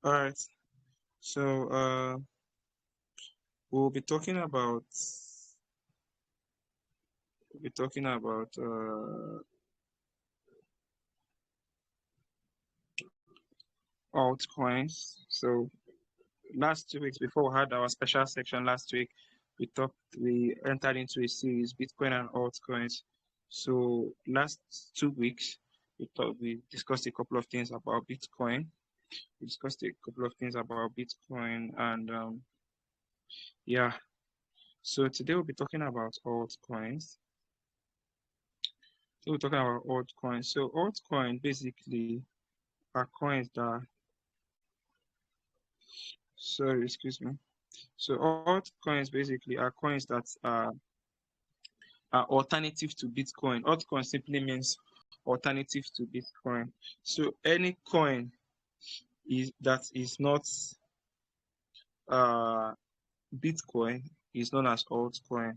All right. So we'll be talking about altcoins. So last 2 weeks before we had our special section last week, we entered into a series, Bitcoin and altcoins. So last 2 weeks we discussed a couple of things about Bitcoin. We discussed a couple of things about Bitcoin and yeah. So today we'll be talking about altcoins. So we're talking about altcoins. So altcoin basically are coins that, sorry, excuse me. So altcoins basically are coins that are alternative to Bitcoin. Altcoin simply means alternative to Bitcoin. So any coin that is not uh, Bitcoin is known as altcoin.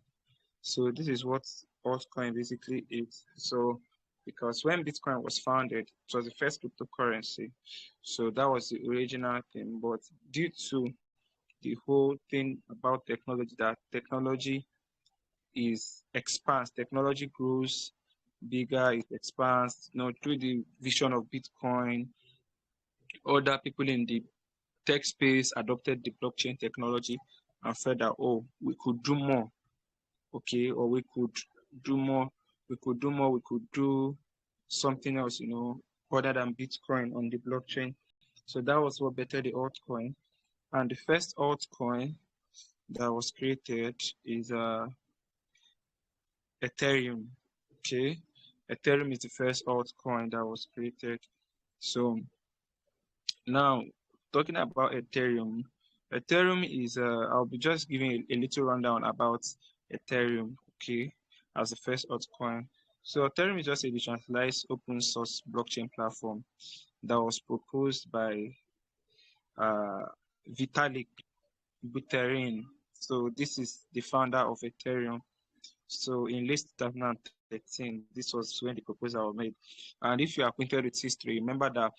So this is what altcoin basically is. So because when Bitcoin was founded, it was the first cryptocurrency. So that was the original thing. But due to the whole thing about technology, that technology expands, technology grows bigger, it expands, through the vision of Bitcoin, other people in the tech space adopted the blockchain technology and felt that, oh, we could do more, okay, or we could do more, we could do something else, other than Bitcoin on the blockchain. So that was what bettered the altcoin. And the first altcoin that was created is Ethereum. Okay, Ethereum is the first altcoin that was created. So now talking about Ethereum, Ethereum is I'll be just giving a little rundown about Ethereum. Okay, as the first altcoin. So Ethereum is just a decentralized open source blockchain platform that was proposed by uh, Vitalik Buterin. So this is the founder of Ethereum. So in late 2013, this was when the proposal was made. And if you are acquainted with history, remember that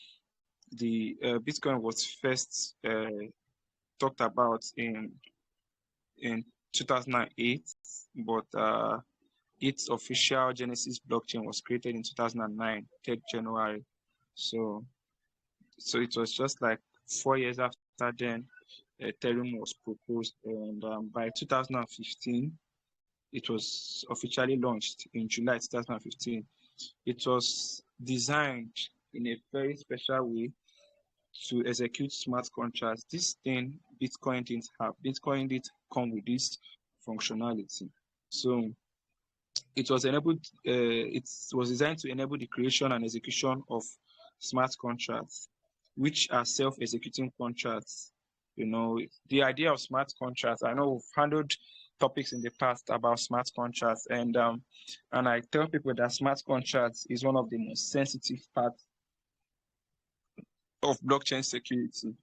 the Bitcoin was first talked about in 2008, but its official Genesis blockchain was created in 2009, 3rd January. So it was just like 4 years after then, Ethereum was proposed, and by 2015, it was officially launched in July 2015. It was designed in a very special way to execute smart contracts. This thing Bitcoin didn't have. Bitcoin didn't come with this functionality. So it was enabled. It was designed to enable the creation and execution of smart contracts, which are self-executing contracts. The idea of smart contracts. I know we've handled topics in the past about smart contracts, and I tell people that smart contracts is one of the most sensitive parts of blockchain security.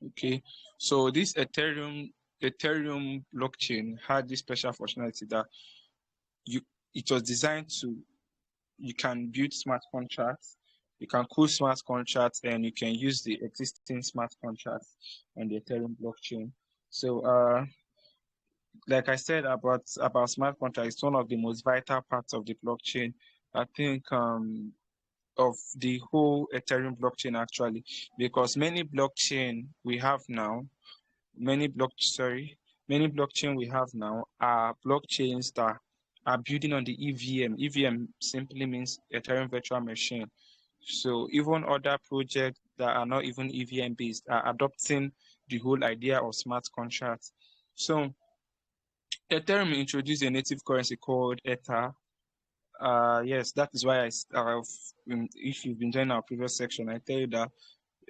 Okay, so this Ethereum blockchain had this special functionality that it was designed to, you can build smart contracts, you can code smart contracts, and you can use the existing smart contracts on the Ethereum blockchain. So like I said about smart contracts, it's one of the most vital parts of the blockchain. I think of the whole Ethereum blockchain actually, because many blockchain we have now, many blockchain we have now are blockchains that are building on the EVM. EVM simply means Ethereum virtual machine. So even other projects that are not even EVM based are adopting the whole idea of smart contracts. So Ethereum introduced a native currency called Ether. Yes, that is why if you've been joining our previous section, I tell you that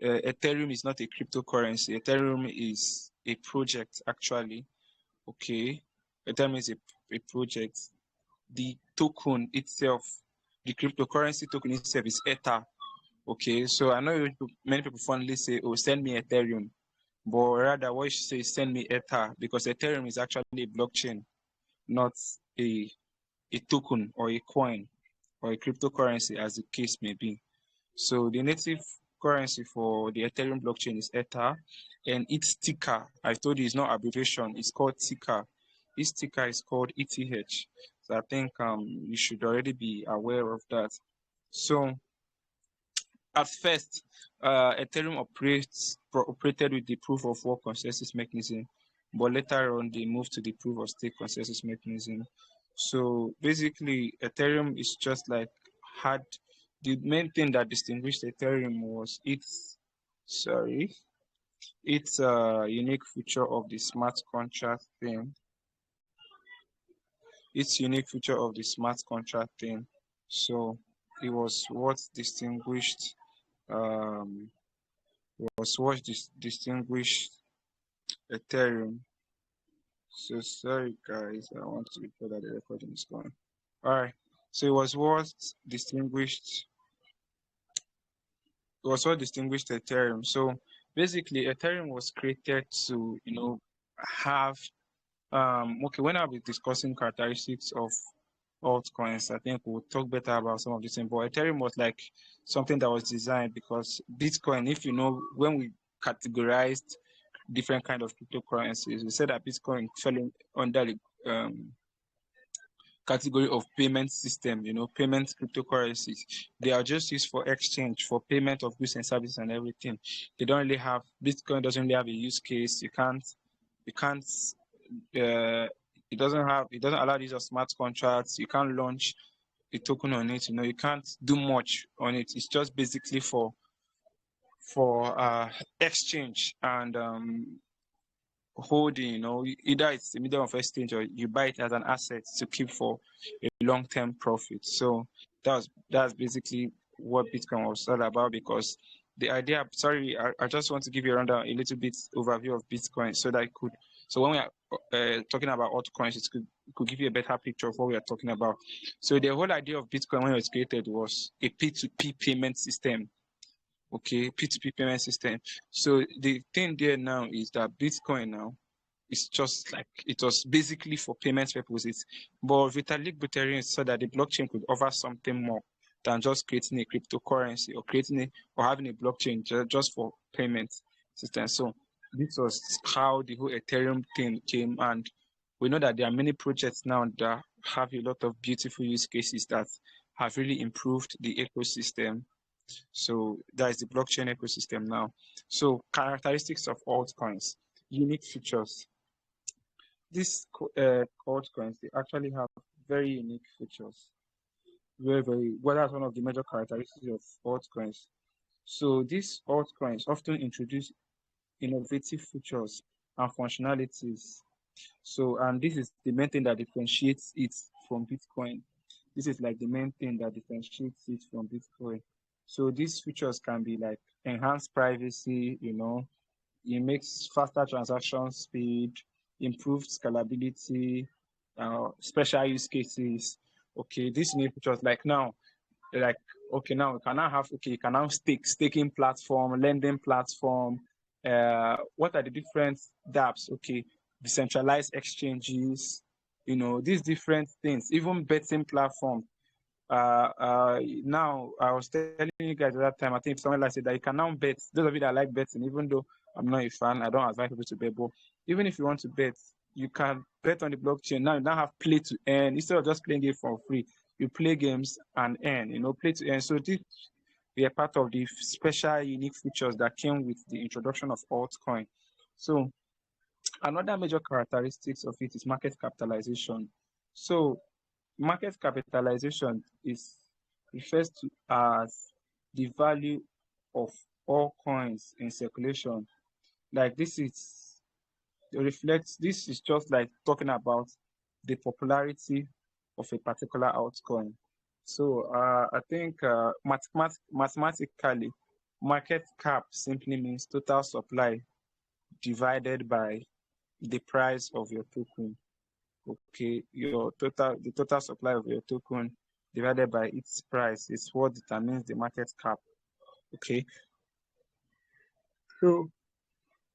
Ethereum is not a cryptocurrency. Ethereum is a project actually. Okay, Ethereum is a project. The token itself, the cryptocurrency token itself is Ether. Okay, so I know many people fondly say, "Oh, send me Ethereum," but rather what you should say is send me Ether, because Ethereum is actually a blockchain, not a token or a coin or a cryptocurrency, as the case may be. So the native cryptocurrency for the Ethereum blockchain is Ether, and its ticker, I told you, it's not abbreviation, it's called ticker. Its ticker is called ETH. So I think you should already be aware of that. So at first, Ethereum operated with the proof of work consensus mechanism, but later on they moved to the proof of stake consensus mechanism. So basically, Ethereum is just like had the main thing that distinguished Ethereum was its unique feature of the smart contract thing. Its unique feature of the smart contract thing. So it was what distinguished distinguished Ethereum. So sorry guys, I want to report that the recording is gone. Alright. So it was what distinguished Ethereum. So basically Ethereum was created to, have okay, when I'll be discussing characteristics of altcoins, I think we'll talk better about some of these things. But Ethereum was like something that was designed because Bitcoin, if you know, when we categorized different kind of cryptocurrencies, we said that Bitcoin fell under the category of payment system, payment cryptocurrencies. They are just used for exchange, for payment of goods and services and everything. They don't really have, Bitcoin doesn't really have a use case. It doesn't allow these of smart contracts. You can't launch a token on it. You can't do much on it. It's just basically for exchange and holding. Either it's the medium of exchange or you buy it as an asset to keep for a long-term profit. So that's basically what Bitcoin was all about. Because the idea, I just want to give you a little bit overview of Bitcoin so that when we are talking about altcoins, it could give you a better picture of what we are talking about. So the whole idea of Bitcoin when it was created was a P2P payment system. Okay, P2P payment system. So the thing there now is that Bitcoin now is just like it was basically for payment purposes. But Vitalik Buterin said that the blockchain could offer something more than just creating a cryptocurrency or having a blockchain just for payment system. So this was how the whole Ethereum thing came, and we know that there are many projects now that have a lot of beautiful use cases that have really improved the ecosystem. So that is the blockchain ecosystem now. So characteristics of altcoins, unique features. These altcoins, they actually have very unique features. Well, that's one of the major characteristics of altcoins. So these altcoins often introduce innovative features and functionalities. So, and this is the main thing that differentiates it from Bitcoin. This is like the main thing that differentiates it from Bitcoin. So these features can be like enhanced privacy, it makes faster transaction speed, improved scalability, special use cases. Okay, these new features now we can now have you can now staking platform, lending platform. What are the different dApps? Okay, decentralized exchanges, these different things, even betting platform. Now I was telling you guys at that time, I think someone like said that you can now bet. Those of you that like betting, even though I'm not a fan, I don't advise people to bet, but even if you want to bet, you can bet on the blockchain. Now you now have play to earn instead of just playing it for free. You play games and earn, play to earn. So this we are part of the special unique features that came with the introduction of altcoin. So another major characteristics of it is market capitalization. So market capitalization refers to as the value of all coins in circulation. Like this is just like talking about the popularity of a particular altcoin. So I think mathematically, market cap simply means total supply divided by the price of your token. Okay, the total supply of your token divided by its price is what determines the market cap. Okay. So,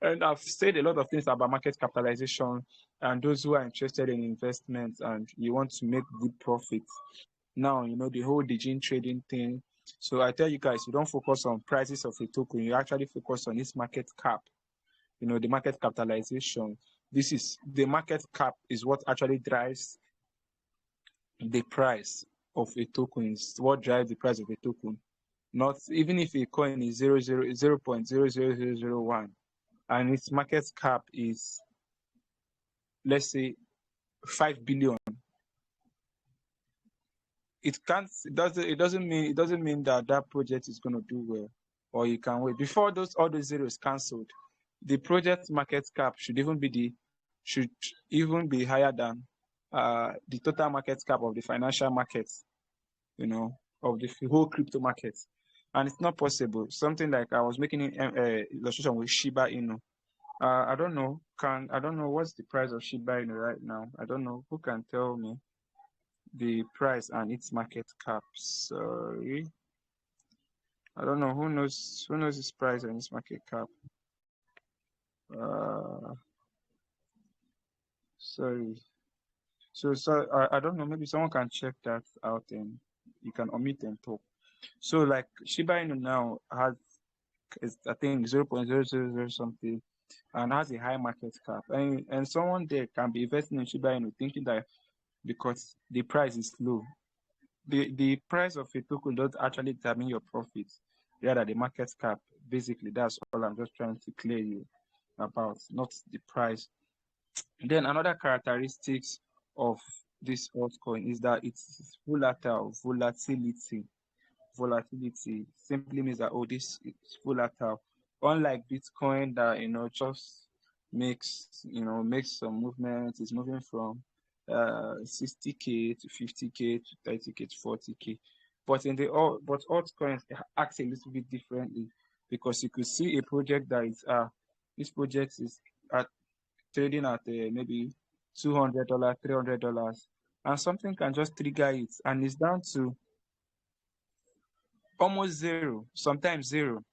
and I've said a lot of things about market capitalization, and those who are interested in investments and you want to make good profits. Now, the whole gene trading thing, So I tell you guys, you don't focus on prices of a token, you actually focus on its market cap, the market capitalization. This is the market cap is what actually drives the price of a token, is what drives the price of a token. Not even if a coin is 0.00001 and its market cap is, let's say, 5 billion. It doesn't mean that project is going to do well, or you can wait. Before all those zeros cancelled, the project market cap should even be higher than the total market cap of the financial markets, of the whole crypto market. And it's not possible. Something like I was making an illustration with Shiba Inu. I don't know what's the price of Shiba Inu right now. I don't know. Who can tell me the price and its market cap? Sorry, I don't know. Who knows its price and its market cap? Sorry. So I don't know. Maybe someone can check that out and you can omit and talk. So like Shiba Inu now is I think 0.000 something, and has a high market cap, and someone there can be investing in Shiba Inu thinking that because the price is low, the price of a token doesn't actually determine your profits, rather the market cap. Basically, that's all I'm just trying to clear you about, not the price. Then another characteristics of this altcoin is that it's volatile. Volatility simply means that this is volatile. Unlike Bitcoin that just makes some movement, is moving from 60k to 50k to 30k to 40k. But altcoins act a little bit differently, because you could see a project that is this project is trading at maybe $200, $300, and something can just trigger it and it's down to almost zero, sometimes zero,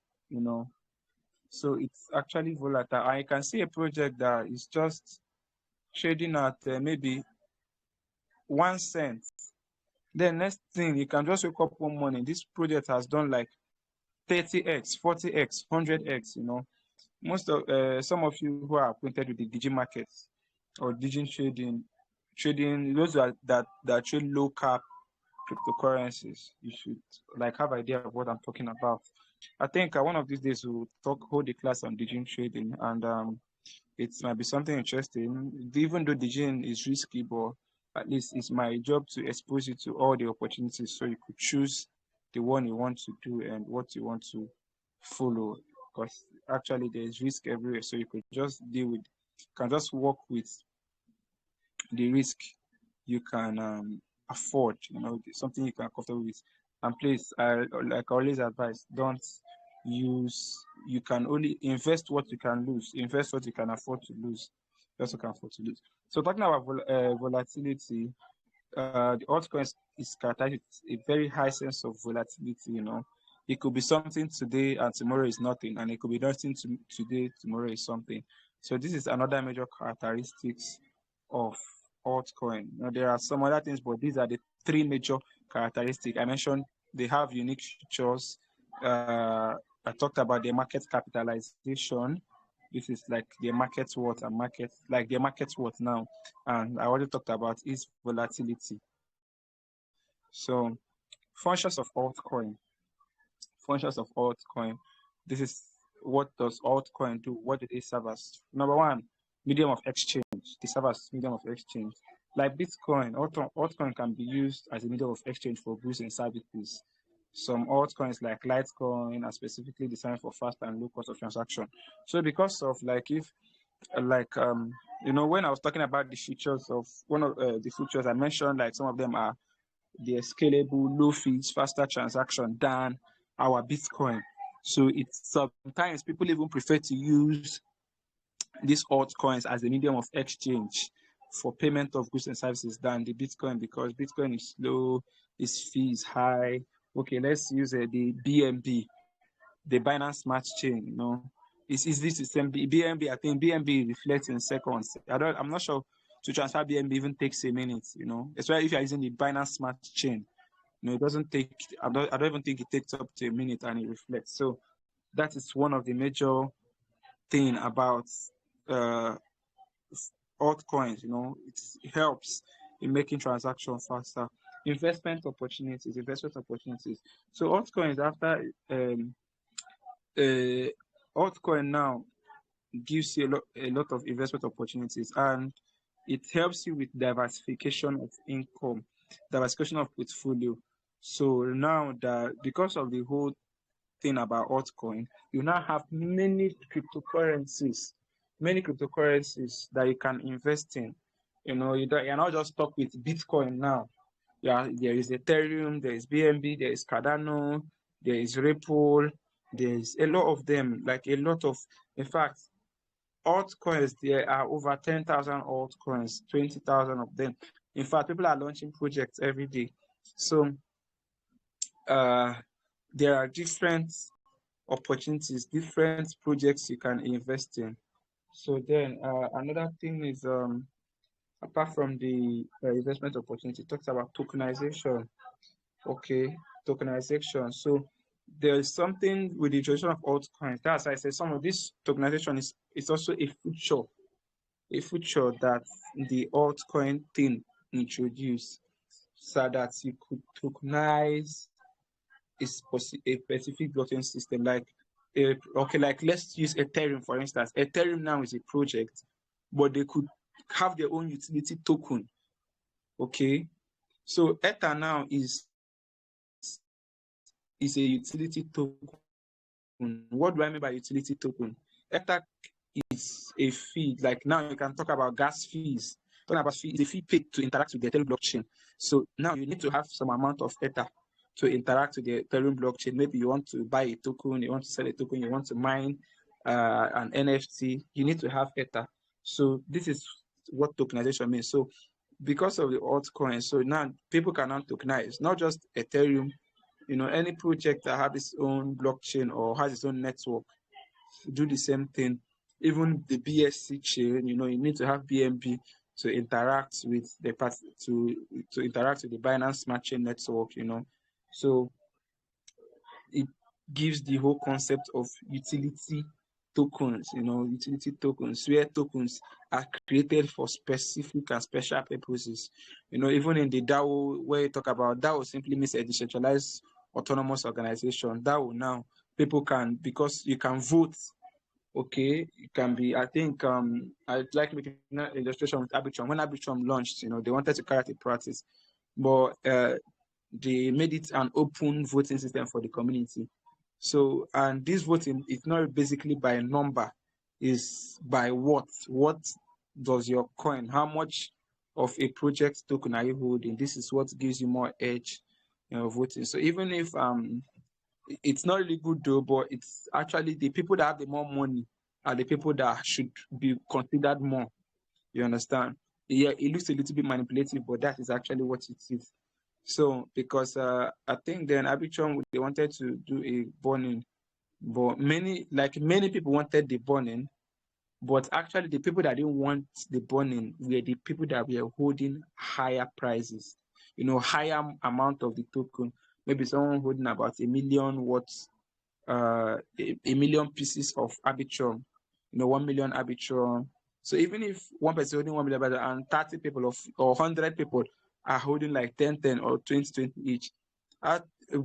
So it's actually volatile. I can see a project that is just trading at maybe 1 cent. Then next thing, you can just wake up one morning, this project has done like 30x, 40x, 100x, Most of some of you who are acquainted with the digi markets or digi trading those that trade low cap cryptocurrencies, you should have idea of what I'm talking about. I think one of these days we'll hold a class on digi trading, and it might be something interesting. Even though digi is risky, but at least it's my job to expose you to all the opportunities, so you could choose the one you want to do and what you want to follow. Because actually there's risk everywhere, so you could just just work with the risk you can afford, something you can comfortable with. And please, like I always advise, you can only invest what you can lose, invest what you can afford to lose. That's what you can afford to lose. So talking about volatility, the altcoins is characterized with a very high sense of volatility. It could be something today and tomorrow is nothing, and it could be nothing today, tomorrow is something. So this is another major characteristics of altcoin. There are some other things, but these are the three major characteristics. I mentioned they have unique features. I talked about the market capitalization. This is like the market worth and their market worth now. And I already talked about its volatility. So functions of altcoin. This is what does altcoin do? What do they serve as? Number one, medium of exchange. They serve as medium of exchange. Like Bitcoin, altcoin can be used as a medium of exchange for goods and services. Some altcoins like Litecoin are specifically designed for fast and low cost of transaction. So because of when I was talking about the features of one of the features I mentioned, like some of them are the scalable, low fees, faster transaction than our Bitcoin. So it's sometimes people even prefer to use these altcoins as a medium of exchange for payment of goods and services than the Bitcoin, because Bitcoin is low, its fee is high. Okay, let's use the BNB, the Binance Smart Chain. It's easy to send BNB. I think BNB reflects in seconds. I'm not sure to transfer BNB even takes a minute. Especially if you're using the Binance Smart Chain. It doesn't take. I don't even think it takes up to a minute and it reflects. So that is one of the major thing about uh, altcoins. It helps in making transactions faster. Investment opportunities. So altcoins after uh, altcoin now gives you a lot of investment opportunities, and it helps you with diversification of income, diversification of portfolio. So now that because of the whole thing about altcoin, you now have many cryptocurrencies that you can invest in. You're not just stuck with Bitcoin now. Yeah, there is Ethereum, there is BNB, there is Cardano, there is Ripple, there is a lot of them, like a lot of, in fact, altcoins, there are over 10,000 altcoins, 20,000 of them. In fact, people are launching projects every day. So uh, there are different opportunities, different projects you can invest in. So then another thing is, apart from the investment opportunity, it talks about tokenization. Okay, tokenization. So there is something with the introduction of altcoins. That's why I say some of this tokenization is also a feature that the altcoin thing introduced, so that you could tokenize a specific blockchain system. Like let's use Ethereum for instance. Ethereum now is a project, but they could have their own utility token. Okay, so Ether now is a utility token. What do I mean by utility token? Ether is a fee. Like now you can talk about gas fees. Talking about fee, is a fee paid to interact with the Ethereum blockchain. So now you need to have some amount of Ether to interact with the Ethereum blockchain. Maybe you want to buy a token, you want to sell a token, you want to mine an NFT. You need to have Ether. So this is what tokenization means. So because of the altcoin, so now people can now tokenize, not just Ethereum. Any project that have its own blockchain or has its own network do the same thing. Even the BSC chain, you need to have BNB to interact with to interact with the Binance Smart Chain network. So it gives the whole concept of utility tokens. Utility tokens, where tokens are created for specific and special purposes. Even in the DAO, where you talk about DAO, simply means a decentralized autonomous organization. DAO now people can, because you can vote. Okay, it can be. I think I'd like making an illustration with Arbitrum. When Arbitrum launched, they wanted to carry out a practice, but they made it an open voting system for the community. So, and this voting is not basically by number, is by what does your coin, how much of a project token are you holding? This is what gives you more edge, voting. So even if it's not really good though, but it's actually the people that have the more money are the people that should be considered more. You understand? Yeah, it looks a little bit manipulative, but that is actually what it is. So because I think then Arbitrum, they wanted to do a burning, but many people wanted the burning, but actually the people that didn't want the burning were the people that were holding higher prices, higher amount of the token. Maybe someone holding about 1 million watts, a million pieces of Arbitrum, 1 million Arbitrum. So even if one person holding 1 million Arbitrum and 30 people or 100 people are holding like 10 or 20 each,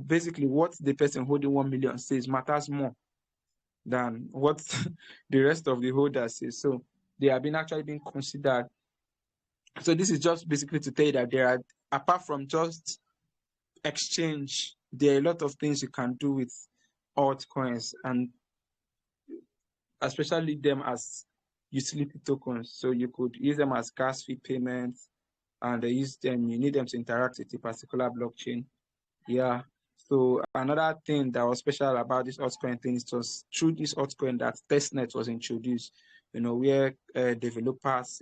basically what the person holding 1 million says matters more than what the rest of the holders say. So they have been actually being considered. So this is just basically to tell you that there are, apart from just exchange, there are a lot of things you can do with altcoins, and especially them as utility tokens. So you could use them as gas fee payments, and you need them to interact with a particular blockchain. Yeah. So another thing that was special about this altcoin thing is it was through this altcoin that testnet was introduced, where developers,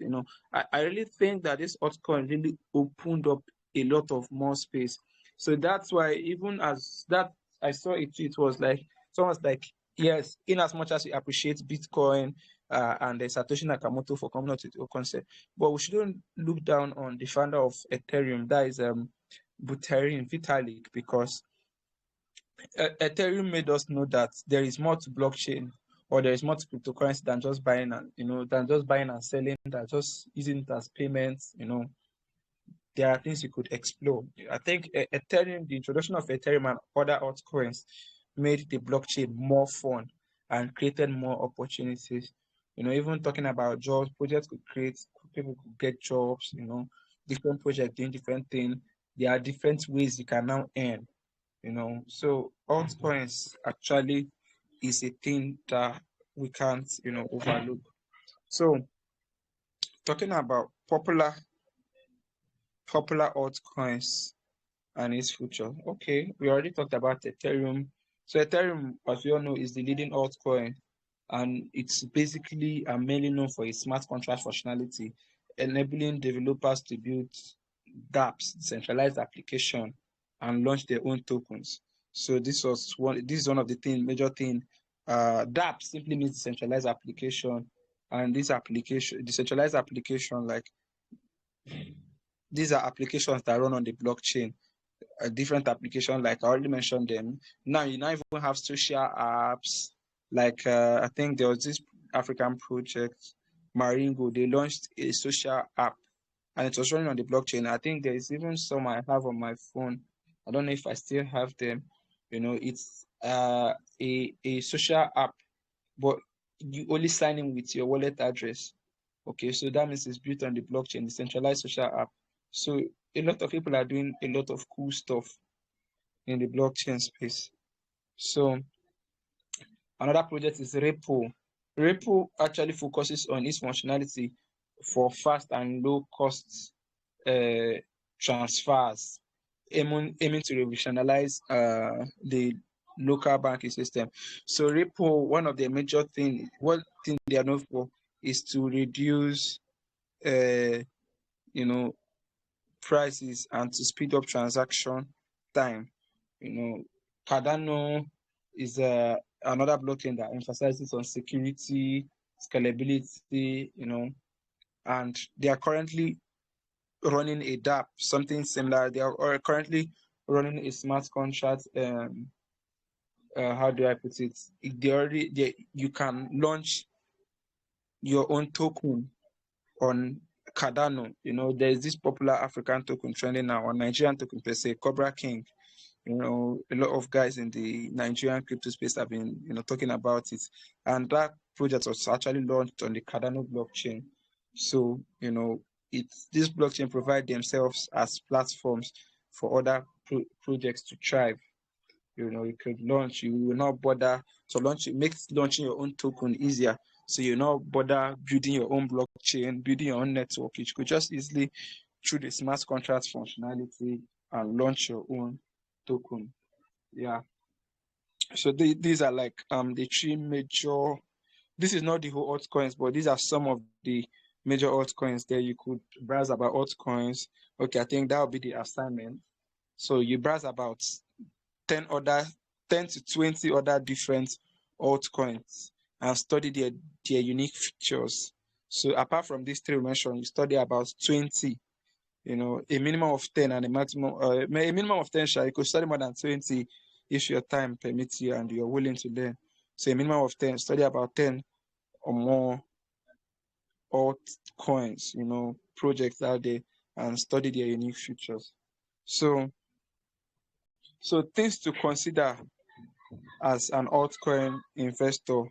I really think that this altcoin really opened up a lot of more space. So that's why even as that I saw it was like someone's like, yes, in as much as we appreciate Bitcoin and Satoshi Nakamoto for coming out with the concept, but we shouldn't look down on the founder of Ethereum, that is Buterin, Vitalik, because Ethereum made us know that there is more to blockchain, or there is more to cryptocurrency than just buying and selling, than just using it as payments. There are things you could explore. I think Ethereum, the introduction of Ethereum and other altcoins made the blockchain more fun and created more opportunities. Even talking about jobs, projects could create, people could get jobs, different projects doing different things. There are different ways you can now earn, So altcoins actually is a thing that we can't, overlook. So talking about popular altcoins and its future. Okay, we already talked about Ethereum. So Ethereum, as we all know, is the leading altcoin, and it's basically mainly known for its smart contract functionality, enabling developers to build dApps, decentralized application, and launch their own tokens. So this is one of the major thing. dApp simply means decentralized application, and this application, decentralized application, like these are applications that run on the blockchain. Different applications, like I already mentioned them. Now you now even have social apps, like I think there was this African project, Maringo. They launched a social app, and it was running on the blockchain. I think there is even some I have on my phone. I don't know if I still have them. It's a social app, but you only sign in with your wallet address. Okay, so that means it's built on the blockchain, the centralized social app. So a lot of people are doing a lot of cool stuff in the blockchain space. So another project is Repo. Repo actually focuses on its functionality for fast and low cost transfers, aiming to revolutionize the local banking system. So Repo, one of the major one thing they are known for is to reduce prices and to speed up transaction time. Cardano is another blockchain that emphasizes on security, scalability, and they are currently running a dApp, something similar. They are currently running a smart contract. How do I put it? You can launch your own token on Cardano. There's this popular African token trending now, or Nigerian token per se, Cobra King. A lot of guys in the Nigerian crypto space have been, talking about it. And that project was actually launched on the Cardano blockchain. So, this blockchain provide themselves as platforms for other projects to thrive. You could launch, you will not bother. So it makes launching your own token easier. So you not bother building your own blockchain, building your own network. You could just easily, through the smart contract functionality, and launch your own token. Yeah. So these are like the three major. This is not the whole altcoins, but these are some of the major altcoins there. You could browse about altcoins. Okay, I think that will be the assignment. So you browse about 10 to 20 other different altcoins and study their unique features. So apart from these three mentioned, you study about 20. A minimum of 10 and a maximum, a minimum of 10, you could study more than 20 if your time permits you and you're willing to learn. So a minimum of 10, study about 10 or more altcoins, projects out there, and study their unique features. So things to consider as an altcoin investor,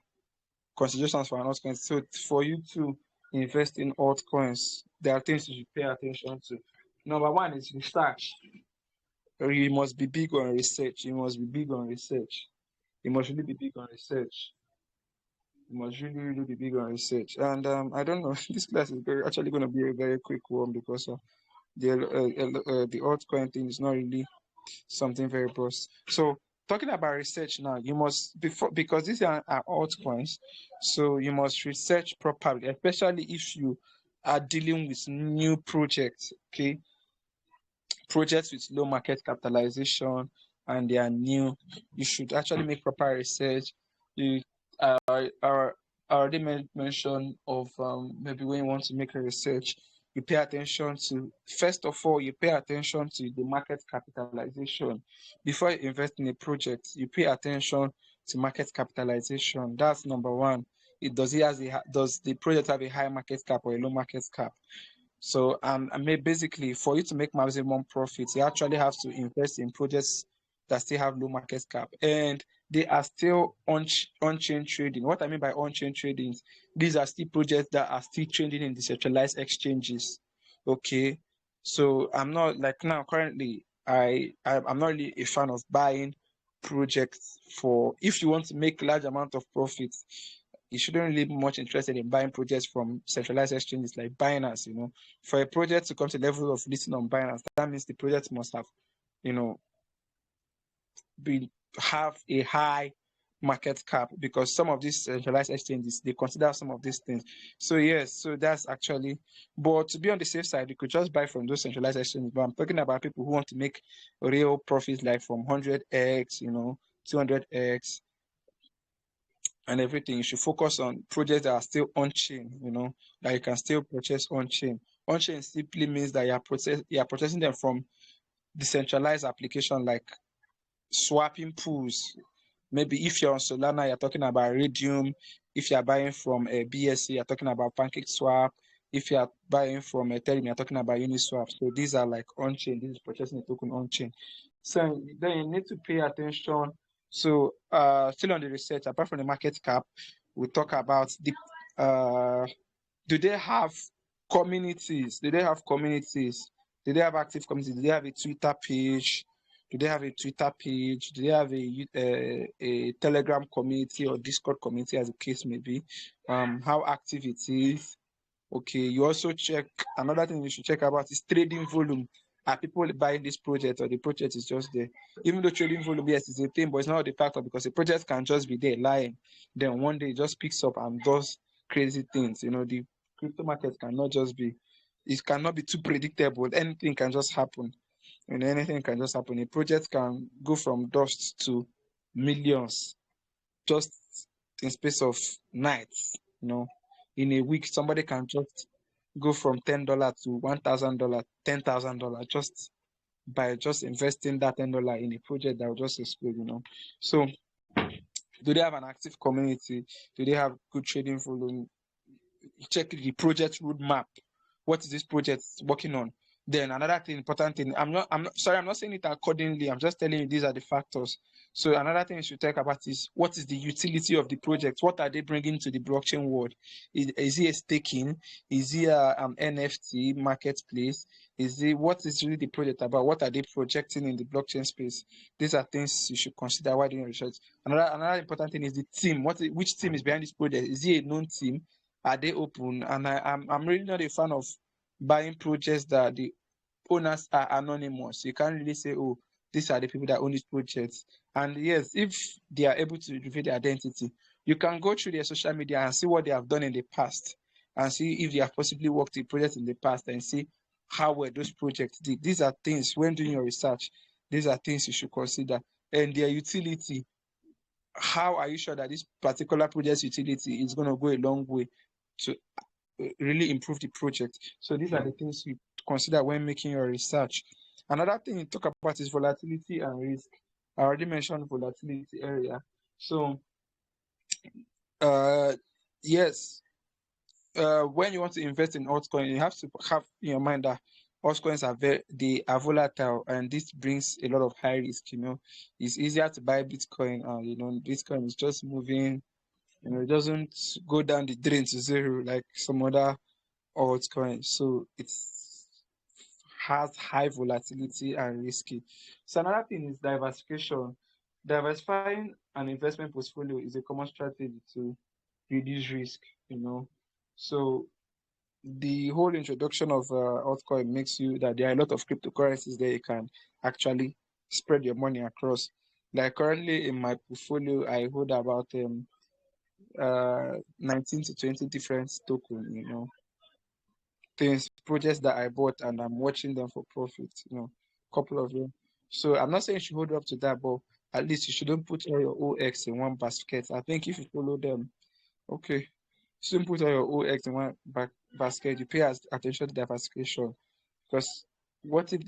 considerations for an altcoin. So for you to invest in altcoins, there are things you should pay attention to. Number one is research. You must be big on research. You must really be big on research. You must really, really be big on research. And I don't know, this class is actually going to be a very quick one because the altcoin thing is not really something very broad. So talking about research now, you must, because these are altcoins, so you must research properly, especially if you are dealing with new projects. Okay, projects with low market capitalization and they are new, you should actually make proper research. You already mentioned of maybe when you want to make a research, you pay attention to, first of all, you pay attention to the market capitalization. Before you invest in a project, you pay attention to market capitalization. That's number one. Does the project have a high market cap or a low market cap? So I mean, basically, for you to make maximum profits, you actually have to invest in projects that still have low market cap and they are still on-chain trading. What I mean by on-chain trading, these are still projects that are still trading in decentralized exchanges. Okay, so I'm not like now currently. I'm not really a fan of buying projects for if you want to make large amount of profits. You shouldn't really be much interested in buying projects from centralized exchanges like Binance. For a project to come to the level of listing on Binance, that means the project must have, you know, have a high market cap because some of these centralized exchanges they consider some of these things. So yes, so that's actually, but to be on the safe side, you could just buy from those centralized exchanges. But I'm talking about people who want to make real profits, like from 100x, 200x, and everything. You should focus on projects that are still on chain, that you can still purchase on chain. On chain simply means that you are processing them from decentralized application like swapping pools. Maybe if you're on Solana, you're talking about Radium. If you're buying from a BSC, you're talking about PancakeSwap. If you're buying from Ethereum, you're talking about Uniswap. So these are like on-chain. This is purchasing a token on-chain. So then you need to pay attention. So still on the research, apart from the market cap, we talk about do they have communities? Do they have communities? Do they have active communities? Do they have a Twitter page? Do they have a Twitter page? Do they have a Telegram community or Discord community, as the case may be? How active it is? Okay, you also check, another thing you should check about is trading volume. Are people buying this project or the project is just there? Even though trading volume, yes, is a thing, but it's not the factor because the project can just be there lying. Then one day it just picks up and does crazy things. The crypto market cannot just be, it cannot be too predictable. Anything can just happen. Anything can just happen. A project can go from dust to millions just in space of nights. In a week, somebody can just go from $10 to $1,000, $10,000 just by just investing that $10 in a project that will just explode. So, do they have an active community? Do they have good trading volume? Check the project roadmap. What is this project working on? Then another thing, important thing, I'm not saying it accordingly. I'm just telling you these are the factors. So another thing you should talk about is what is the utility of the project? What are they bringing to the blockchain world? Is it a staking? Is it an NFT marketplace? What is really the project about? What are they projecting in the blockchain space? These are things you should consider while doing research. Another important thing is the team. Which team is behind this project? Is it a known team? Are they open? And I'm really not a fan of buying projects that the owners are anonymous. You can't really say, oh, these are the people that own these projects. And yes, if they are able to reveal their identity, you can go through their social media and see what they have done in the past and see if they have possibly worked in projects in the past and see how were those projects did. These are things, when doing your research, these are things you should consider. And their utility. How are you sure that this particular project's utility is going to go a long way to really improve the project? So these are the things you consider when making your research. Another thing you talk about is volatility and risk. I already mentioned volatility area. So yes, when you want to invest in altcoin, you have to have in your mind that altcoins they are volatile, and this brings a lot of high risk. It's easier to buy Bitcoin. Bitcoin is just moving. It doesn't go down the drain to zero like some other altcoins. So it has high volatility and risky. So another thing is diversification. Diversifying an investment portfolio is a common strategy to reduce risk. So the whole introduction of altcoin makes you that there are a lot of cryptocurrencies that you can actually spread your money across. Like currently in my portfolio, I hold about 19 to 20 different tokens, things, projects that I bought, and I'm watching them for profit, couple of them. So I'm not saying you should hold up to that, but at least you shouldn't put all your OX in one basket. I think if you follow them, okay, you shouldn't put all your OX in one basket, you pay attention to diversification. Because what if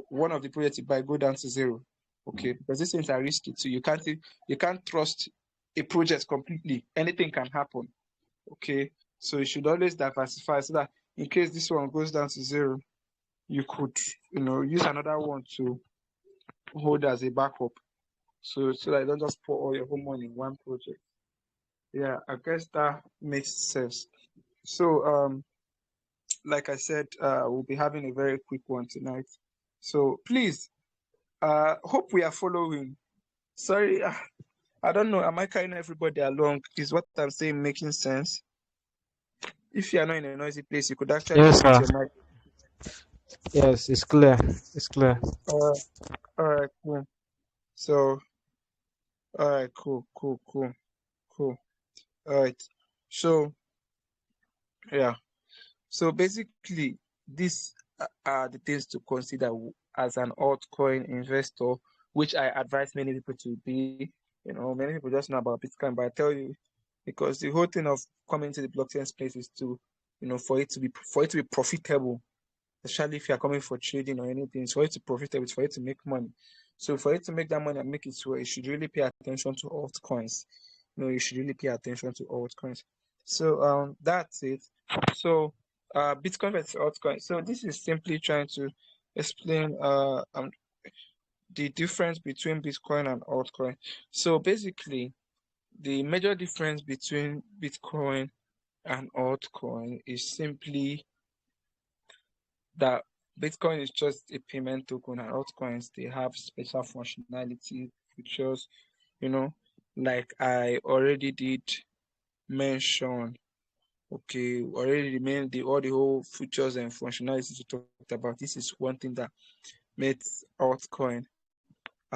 one of the projects you buy go down to zero? Okay, because these things are risky too. You can't trust a project completely. Anything can happen. Okay, so you should always diversify so that in case this one goes down to zero, you could use another one to hold as a backup. So that you don't just put all your whole money in one project. Yeah, I guess that makes sense. So like I said, we'll be having a very quick one tonight. So please, hope we are following. Sorry, I don't know. Am I carrying everybody along? Is what I'm saying making sense? If you are not in a noisy place, you could actually Yes, mute sir. your mic. Yes, it's clear. It's clear. Uh, all right, cool. So, all right, cool. All right. So, yeah. So basically, these are the things to consider as an altcoin investor, which I advise many people to be. Many people just know about Bitcoin, but I tell you, because the whole thing of coming to the blockchain space is to, for it to be profitable, especially if you are coming for trading or anything. It's for it to profitable, it's for it to make money. So for it to make that money and make it so, you should really pay attention to altcoins. You should really pay attention to altcoins. So that's it. So Bitcoin versus altcoin. So this is simply trying to explain the difference between Bitcoin and altcoin. So basically, the major difference between Bitcoin and altcoin is simply that Bitcoin is just a payment token, and altcoins they have special functionality features, like I already did mention. Okay, already all the whole features and functionalities we talked about. This is one thing that makes altcoin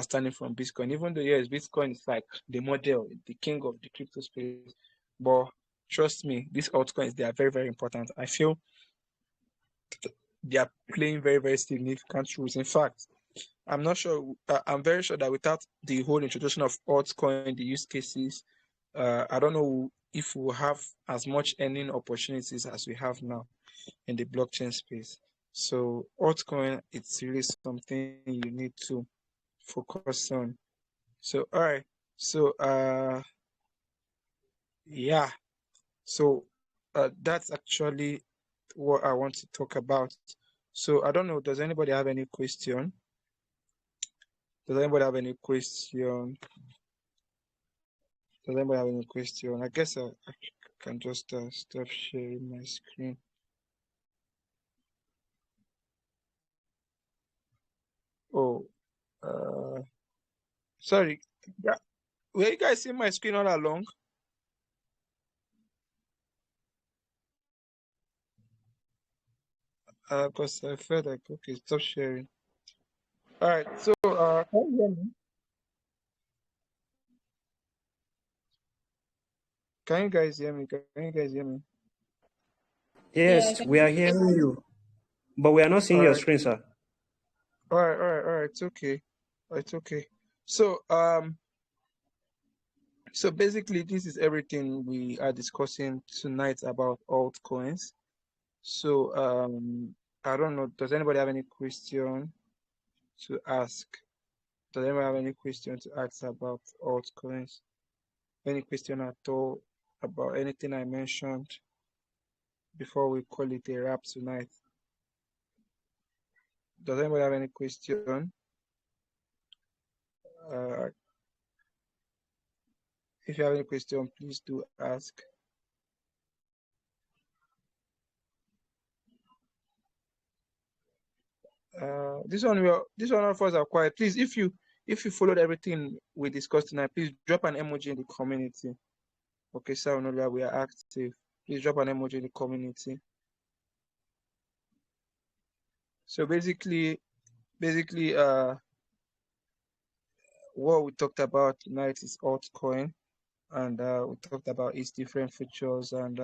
standing from Bitcoin. Even though yes, Bitcoin is like the model, the king of the crypto space, but trust me, these altcoins they are very, very important. I feel they are playing very, very significant roles. In fact, I'm not sure. I'm very sure that without the whole introduction of altcoin, the use cases, I don't know if we'll have as much earning opportunities as we have now in the blockchain space. So altcoin, it's really something you need to focus on. So all right. So yeah. So that's actually what I want to talk about. So I don't know. Does anybody have any question? Does anybody have any question? Does anybody have any question? I guess I can just stop sharing my screen. Oh, sorry. Yeah, were you guys seeing my screen all along? Because I felt like okay, stop sharing. All right. So can you hear me? Can you guys hear me? Can you guys hear me? Yeah, I Yes, we can. are hearing you, but we are not seeing All your right. screen, sir. All right. It's okay. It's okay. So so basically, this is everything we are discussing tonight about altcoins. So I don't know. Does anybody have any question to ask? Does anyone have any question to ask about altcoins? Any question at all about anything I mentioned before we call it a wrap tonight? Does anybody have any question? Uh, if you have any question, please do ask. This one of us are quiet. Please, if you followed everything we discussed tonight, please drop an emoji in the community. Okay, so know that we are active. Please drop an emoji in the community. So basically, what we talked about tonight is altcoin, and we talked about its different features and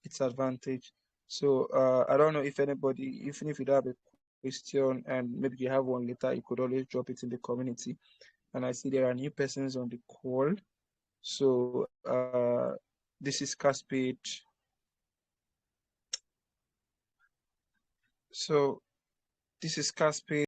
its advantage. So I don't know if anybody, even if you don't have a question and maybe you have one later, you could always drop it in the community. And I see there are new persons on the call. So this is Caspage. So this is Casper.